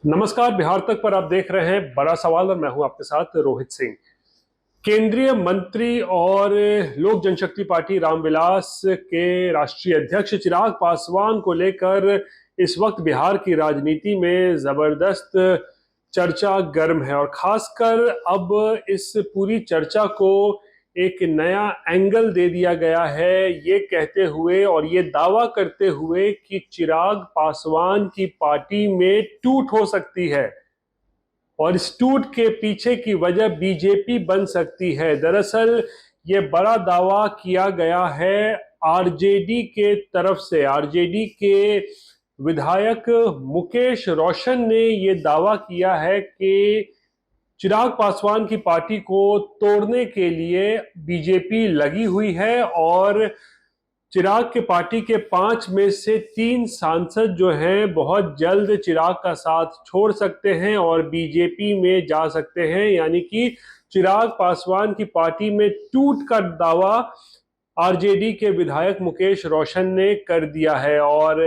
नमस्कार। बिहार तक पर आप देख रहे हैं बड़ा सवाल और मैं हूं आपके साथ रोहित सिंह। केंद्रीय मंत्री और लोक जनशक्ति पार्टी रामविलास के राष्ट्रीय अध्यक्ष चिराग पासवान को लेकर इस वक्त बिहार की राजनीति में जबरदस्त चर्चा गर्म है और खासकर अब इस पूरी चर्चा को एक नया एंगल दे दिया गया है, ये कहते हुए और ये दावा करते हुए कि चिराग पासवान की पार्टी में टूट हो सकती है और इस टूट के पीछे की वजह बीजेपी बन सकती है। दरअसल ये बड़ा दावा किया गया है आरजेडी के तरफ से। आरजेडी के विधायक मुकेश रोशन ने ये दावा किया है कि चिराग पासवान की पार्टी को तोड़ने के लिए बीजेपी लगी हुई है और चिराग के पार्टी के 5 में से 3 सांसद जो हैं बहुत जल्द चिराग का साथ छोड़ सकते हैं और बीजेपी में जा सकते हैं, यानी कि चिराग पासवान की पार्टी में टूट का दावा आरजेडी के विधायक मुकेश रोशन ने कर दिया है। और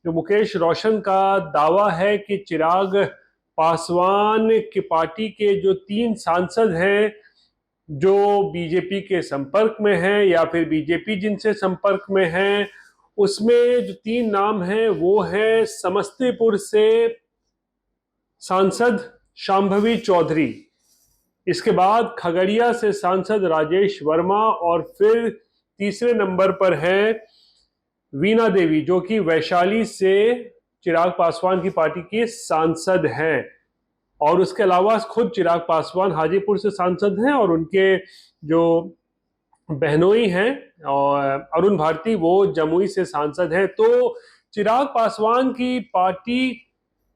जो मुकेश रोशन का दावा है कि चिराग पासवान की पार्टी के जो 3 सांसद हैं जो बीजेपी के संपर्क में हैं या फिर बीजेपी जिनसे संपर्क में हैं, उसमें जो 3 नाम हैं वो है समस्तीपुर से सांसद शांभवी चौधरी, इसके बाद खगड़िया से सांसद राजेश वर्मा और फिर तीसरे नंबर पर है वीणा देवी जो कि वैशाली से चिराग पासवान की पार्टी की सांसद हैं। और उसके अलावा खुद चिराग पासवान हाजीपुर से सांसद हैं और उनके जो बहनोई हैं और अरुण भारती वो जमुई से सांसद हैं। तो चिराग पासवान की पार्टी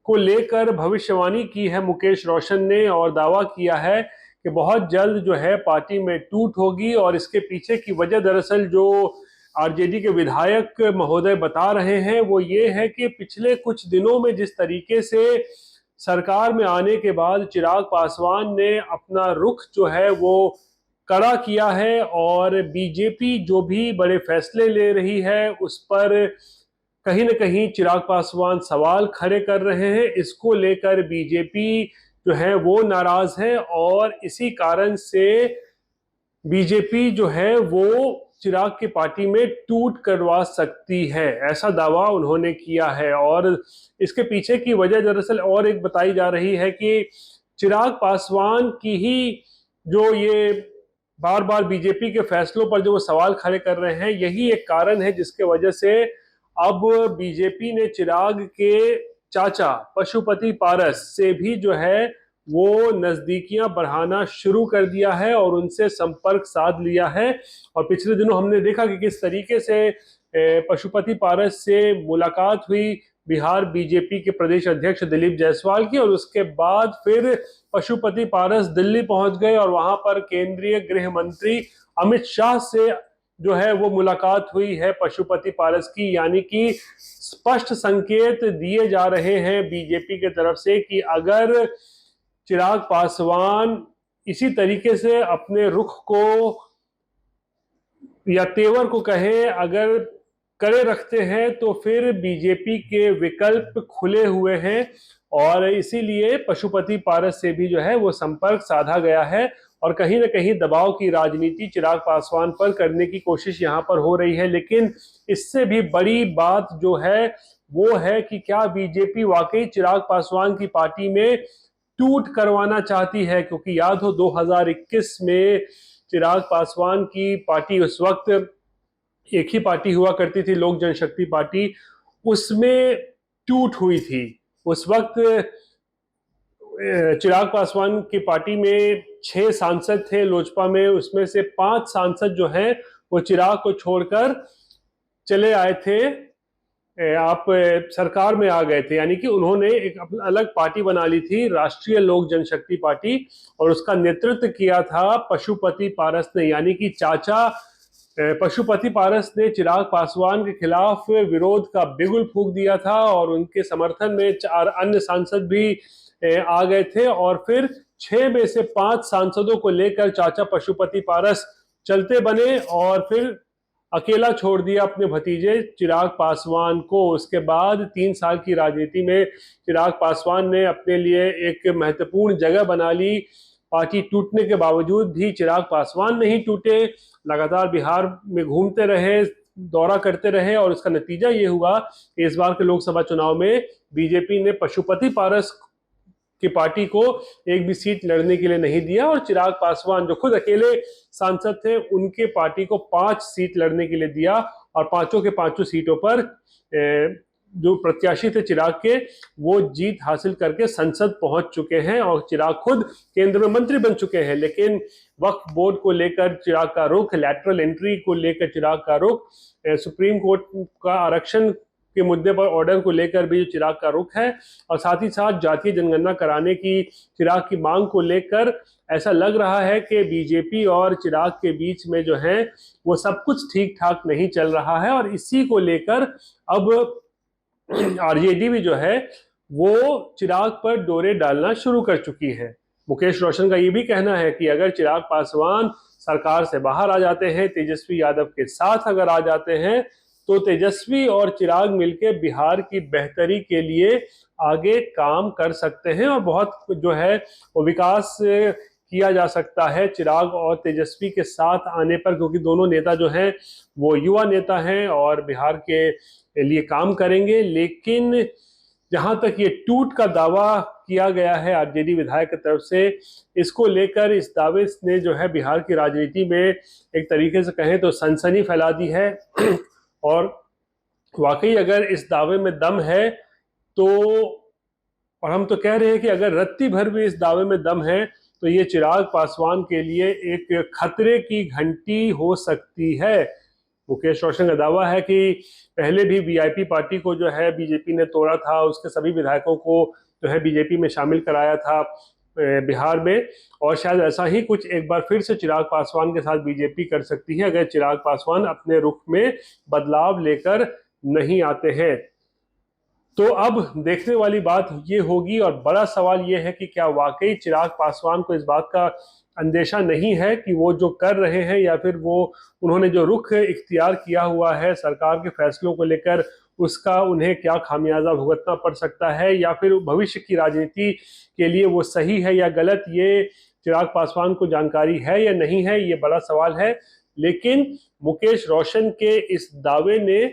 को लेकर भविष्यवाणी की है मुकेश रोशन ने और दावा किया है कि बहुत जल्द जो है पार्टी में टूट होगी। और इसके पीछे की वजह दरअसल जो आरजेडी के विधायक महोदय बता रहे हैं वो ये है कि पिछले कुछ दिनों में जिस तरीके से सरकार में आने के बाद चिराग पासवान ने अपना रुख जो है वो कड़ा किया है और बीजेपी जो भी बड़े फैसले ले रही है उस पर कहीं ना कहीं चिराग पासवान सवाल खड़े कर रहे हैं। इसको लेकर बीजेपी जो है वो नाराज है और इसी कारण से बीजेपी जो है वो चिराग की पार्टी में टूट करवा सकती है, ऐसा दावा उन्होंने किया है। और इसके पीछे की वजह दरअसल और एक बताई जा रही है कि चिराग पासवान की ही जो ये बार बार बीजेपी के फैसलों पर जो वो सवाल खड़े कर रहे हैं, यही एक कारण है जिसके वजह से अब बीजेपी ने चिराग के चाचा पशुपति पारस से भी जो है वो नजदीकियां बढ़ाना शुरू कर दिया है और उनसे संपर्क साध लिया है। और पिछले दिनों हमने देखा कि किस तरीके से पशुपति पारस से मुलाकात हुई बिहार बीजेपी के प्रदेश अध्यक्ष दिलीप जायसवाल की और उसके बाद फिर पशुपति पारस दिल्ली पहुंच गए और वहां पर केंद्रीय गृह मंत्री अमित शाह से जो है वो मुलाकात हुई है पशुपति पारस की। यानी कि स्पष्ट संकेत दिए जा रहे हैं बीजेपी के तरफ से कि अगर चिराग पासवान इसी तरीके से अपने रुख को या तेवर को कहें अगर करे रखते हैं तो फिर बीजेपी के विकल्प खुले हुए हैं और इसीलिए पशुपति पारस से भी जो है वो संपर्क साधा गया है और कहीं ना कहीं दबाव की राजनीति चिराग पासवान पर करने की कोशिश यहां पर हो रही है। लेकिन इससे भी बड़ी बात जो है वो है कि क्या बीजेपी वाकई चिराग पासवान की पार्टी में टूट करवाना चाहती है, क्योंकि याद हो 2021 में चिराग पासवान की पार्टी उस वक्त एक ही पार्टी हुआ करती थी लोक जनशक्ति पार्टी, उसमें टूट हुई थी। उस वक्त चिराग पासवान की पार्टी में 6 सांसद थे लोजपा में, उसमें से 5 सांसद जो हैं वो चिराग को छोड़कर चले आए थे, आप सरकार में आ गए थे। यानी कि उन्होंने एक अलग पार्टी बना ली थी राष्ट्रीय लोक जनशक्ति पार्टी और उसका नेतृत्व किया था पशुपति पारस ने। यानी कि चाचा पशुपति पारस ने चिराग पासवान के खिलाफ विरोध का बिगुल फूंक दिया था और उनके समर्थन में 4 अन्य सांसद भी आ गए थे और फिर 6 में से 5 सांसदों को लेकर चाचा पशुपति पारस चलते बने और फिर अकेला छोड़ दिया अपने भतीजे चिराग पासवान को। उसके बाद 3 साल की राजनीति में चिराग पासवान ने अपने लिए एक महत्वपूर्ण जगह बना ली। पार्टी टूटने के बावजूद भी चिराग पासवान नहीं टूटे, लगातार बिहार में घूमते रहे, दौरा करते रहे, और उसका नतीजा ये हुआ कि इस बार के लोकसभा चुनाव में बीजेपी ने पशुपति पारस की पार्टी को एक भी सीट लड़ने के लिए नहीं दिया, और चिराग पासवान जो खुद अकेले सांसद थे उनके पार्टी को 5 सीट लड़ने के लिए दिया, और पांचों के पांचों सीटों पर जो प्रत्याशी थे चिराग के, वो जीत हासिल करके संसद पहुंच चुके हैं, और चिराग खुद केंद्र में मंत्री बन चुके हैं। लेकिन वक्फ बोर्ड को लेकर चिराग का रुख, लैटरल एंट्री को लेकर चिराग का रुख, सुप्रीम कोर्ट का आरक्षण के मुद्दे पर ऑर्डर को लेकर भी जो चिराग का रुख है, और साथ ही साथ जातीय जनगणना कराने की चिराग की मांग को लेकर ऐसा लग रहा है कि बीजेपी और चिराग के बीच में जो है वो सब कुछ ठीक ठाक नहीं चल रहा है, और इसी को लेकर अब आरजेडी भी जो है वो चिराग पर डोरे डालना शुरू कर चुकी है। मुकेश रोशन का ये भी कहना है कि अगर चिराग पासवान सरकार से बाहर आ जाते हैं, तेजस्वी यादव के साथ अगर आ जाते हैं, तो तेजस्वी और चिराग मिलकर बिहार की बेहतरी के लिए आगे काम कर सकते हैं, और बहुत जो है वो विकास किया जा सकता है चिराग और तेजस्वी के साथ आने पर, क्योंकि दोनों नेता जो हैं वो युवा नेता हैं और बिहार के लिए काम करेंगे। लेकिन जहां तक ये टूट का दावा किया गया है आरजेडी विधायक की तरफ से, इसको लेकर इस दावे ने जो है बिहार की राजनीति में एक तरीके से कहें तो सनसनी फैला दी है। और वाकई अगर इस दावे में दम है तो, और हम तो कह रहे हैं कि अगर रत्ती भर भी इस दावे में दम है, तो ये चिराग पासवान के लिए एक खतरे की घंटी हो सकती है। मुकेश रोशन का दावा है कि पहले भी वीआईपी पार्टी को जो है बीजेपी ने तोड़ा था, उसके सभी विधायकों को जो है बीजेपी में शामिल कराया था बिहार में, और शायद ऐसा ही कुछ एक बार फिर से चिराग पासवान के साथ बीजेपी कर सकती है अगर चिराग पासवान अपने रुख में बदलाव लेकर नहीं आते हैं। तो अब देखने वाली बात ये होगी, और बड़ा सवाल ये है कि क्या वाकई चिराग पासवान को इस बात का अंदेशा नहीं है कि वो जो कर रहे हैं, या फिर वो उन्होंने जो रुख इख्तियार किया हुआ है सरकार के फैसलों को लेकर, उसका उन्हें क्या खामियाजा भुगतना पड़ सकता है, या फिर भविष्य की राजनीति के लिए वो सही है या गलत, ये चिराग पासवान को जानकारी है या नहीं है, ये बड़ा सवाल है। लेकिन मुकेश रोशन के इस दावे ने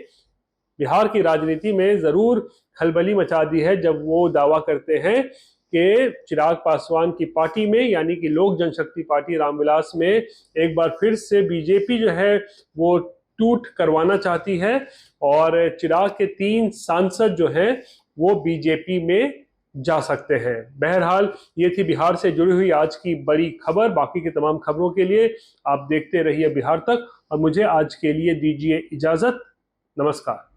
बिहार की राजनीति में जरूर खलबली मचा दी है, जब वो दावा करते हैं कि चिराग पासवान की पार्टी में, यानी कि लोक जनशक्ति पार्टी रामविलास में, एक बार फिर से बीजेपी जो है वो टूट करवाना चाहती है, और चिराग के 3 सांसद जो हैं वो बीजेपी में जा सकते हैं। बहरहाल ये थी बिहार से जुड़ी हुई आज की बड़ी खबर। बाकी की तमाम खबरों के लिए आप देखते रहिए बिहार तक, और मुझे आज के लिए दीजिए इजाजत। नमस्कार।